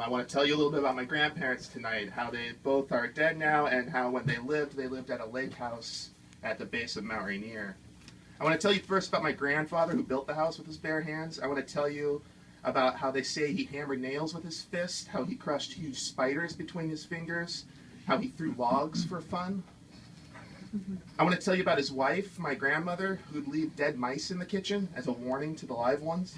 I want to tell you a little bit about my grandparents tonight, how they both are dead now, and how when they lived at a lake house at the base of Mount Rainier. I want to tell you first about my grandfather who built the house with his bare hands. I want to tell you about how they say he hammered nails with his fist, how he crushed huge spiders between his fingers, how he threw logs for fun. I want to tell you about his wife, my grandmother, who'd leave dead mice in the kitchen as a warning to the live ones.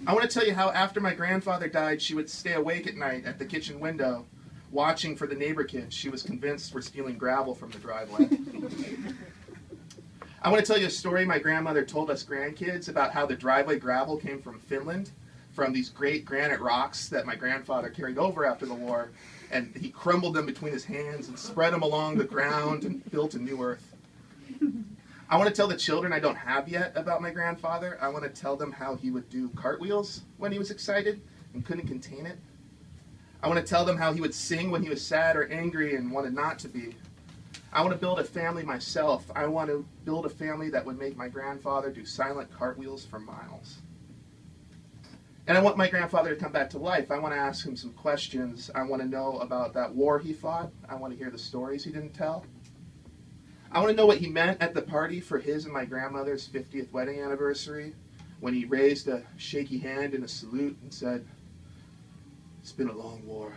I want to tell you how after my grandfather died, she would stay awake at night at the kitchen window, watching for the neighbor kids she was convinced were stealing gravel from the driveway. I want to tell you a story my grandmother told us grandkids about how the driveway gravel came from Finland, from these great granite rocks that my grandfather carried over after the war, and he crumbled them between his hands and spread them along the ground and built a new earth. I want to tell the children I don't have yet about my grandfather. I want to tell them how he would do cartwheels when he was excited and couldn't contain it. I want to tell them how he would sing when he was sad or angry and wanted not to be. I want to build a family myself. I want to build a family that would make my grandfather do silent cartwheels for miles. And I want my grandfather to come back to life. I want to ask him some questions. I want to know about that war he fought. I want to hear the stories he didn't tell. I want to know what he meant at the party for his and my grandmother's 50th wedding anniversary, when he raised a shaky hand in a salute and said, "It's been a long war."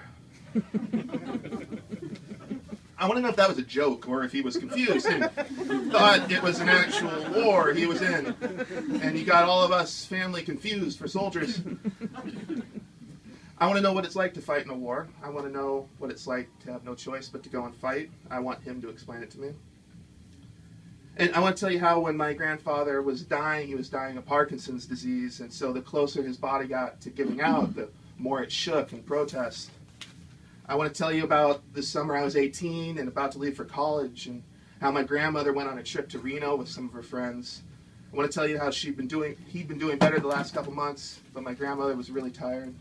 I want to know if that was a joke or if he was confused and thought it was an actual war he was in, and he got all of us family confused for soldiers. I want to know what it's like to fight in a war. I want to know what it's like to have no choice but to go and fight. I want him to explain it to me. And I want to tell you how when my grandfather was dying, he was dying of Parkinson's disease, and so the closer his body got to giving out, the more it shook in protest. I want to tell you about the summer I was 18 and about to leave for college, and how my grandmother went on a trip to Reno with some of her friends. I want to tell you how he'd been doing better the last couple months, but my grandmother was really tired,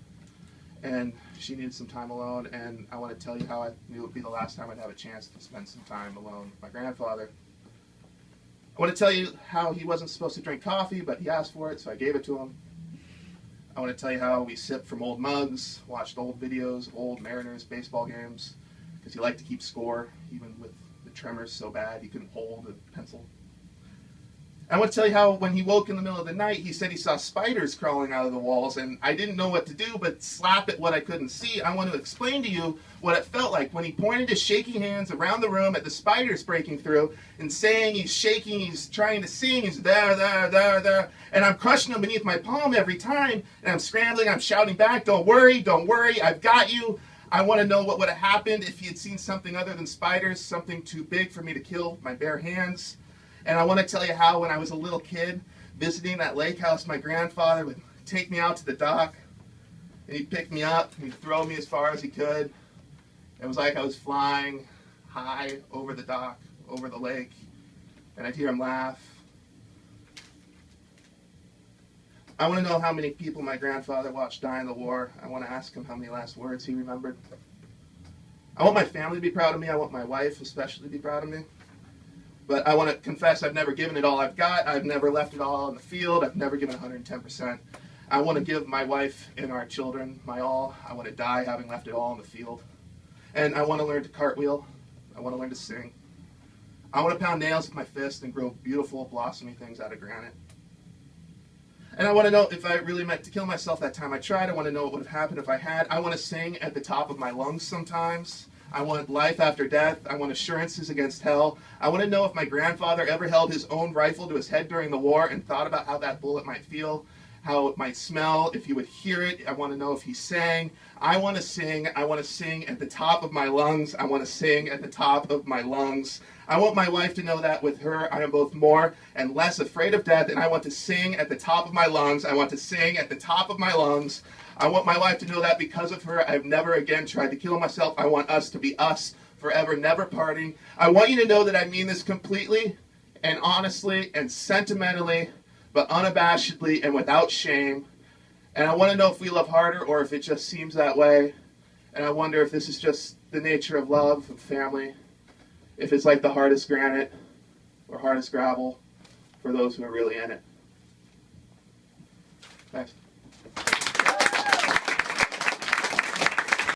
and she needed some time alone, and I want to tell you how I knew it would be the last time I'd have a chance to spend some time alone with my grandfather. I want to tell you how he wasn't supposed to drink coffee, but he asked for it, so I gave it to him. I want to tell you how we sipped from old mugs, watched old videos of old Mariners baseball games, because he liked to keep score, even with the tremors so bad he couldn't hold a pencil. I want to tell you how when he woke in the middle of the night, he said he saw spiders crawling out of the walls, and I didn't know what to do but slap at what I couldn't see. I want to explain to you what it felt like when he pointed his shaky hands around the room at the spiders breaking through and saying he's shaking, he's trying to sing, he's there, and I'm crushing him beneath my palm every time, and I'm scrambling, I'm shouting back, don't worry, I've got you. I want to know what would have happened if he had seen something other than spiders, something too big for me to kill with my bare hands. And I want to tell you how when I was a little kid visiting that lake house, my grandfather would take me out to the dock, and he'd pick me up, and he'd throw me as far as he could. It was like I was flying high over the dock, over the lake, and I'd hear him laugh. I want to know how many people my grandfather watched die in the war. I want to ask him how many last words he remembered. I want my family to be proud of me. I want my wife especially to be proud of me. But I want to confess I've never given it all I've got. I've never left it all on the field. I've never given 110%. I want to give my wife and our children my all. I want to die having left it all on the field. And I want to learn to cartwheel. I want to learn to sing. I want to pound nails with my fist and grow beautiful, blossoming things out of granite. And I want to know if I really meant to kill myself that time I tried. I want to know what would have happened if I had. I want to sing at the top of my lungs sometimes. I want life after death. I want assurances against hell. I want to know if my grandfather ever held his own rifle to his head during the war and thought about how that bullet might feel, how it might smell, if he would hear it. I want to know if he sang. I want to sing. I want to sing at the top of my lungs. I want to sing at the top of my lungs. I want my wife to know that with her I am both more and less afraid of death, and I want to sing at the top of my lungs. I want to sing at the top of my lungs. I want my wife to know that because of her, I've never again tried to kill myself. I want us to be us forever, never parting. I want you to know that I mean this completely and honestly and sentimentally, but unabashedly and without shame. And I want to know if we love harder or if it just seems that way. And I wonder if this is just the nature of love and family, if it's like the hardest granite or hardest gravel for those who are really in it. Thanks.